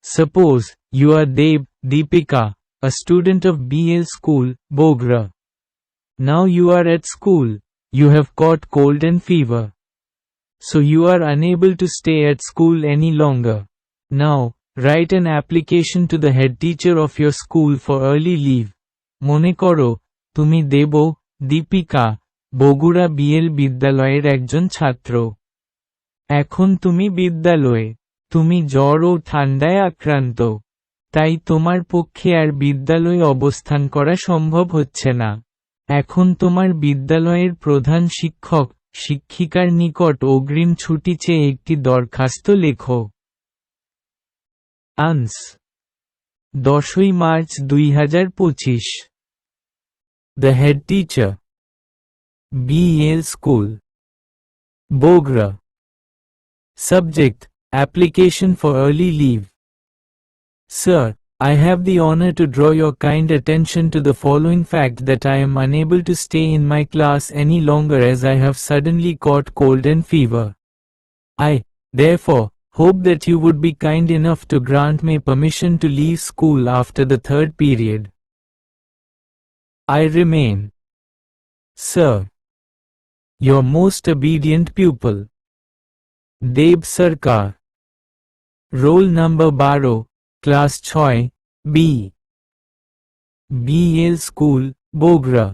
Suppose you are Deepika, a student of BL school, Bogra. Now you are at school. You have caught cold and fever. So you are unable to stay at school any longer. Now, write an application to the head teacher of your school for early leave. মনে করো, তুমি Deepika, Bogura BL বিদ্যালয়ের একজন ছাত্র। এখন তুমি বিদ্যালয়ে। তুমি জ্বর ও ঠান্ডায় আক্রান্ত। তাই তোমার পক্ষে আর বিদ্যালয়ে অবস্থান করা সম্ভব হচ্ছে না। এখন তোমার বিদ্যালয়ের প্রধান শিক্ষক, শিক্ষিকার নিকট অগ্রিম ছুটি চেয়ে একটি দরখাস্ত লেখো। আনস 10 March 2025। The head teacher, BL School, Bogra. Subject: Application for early leave. Sir, I have the honor to draw your kind attention to the following fact that I am unable to stay in my class any longer as I have suddenly caught cold and fever. I, therefore, hope that you would be kind enough to grant me permission to leave school after the third period. I remain, Sir, your most obedient pupil, Deb Sarkar. Roll number 12, class 6, B. BL School, Bogra.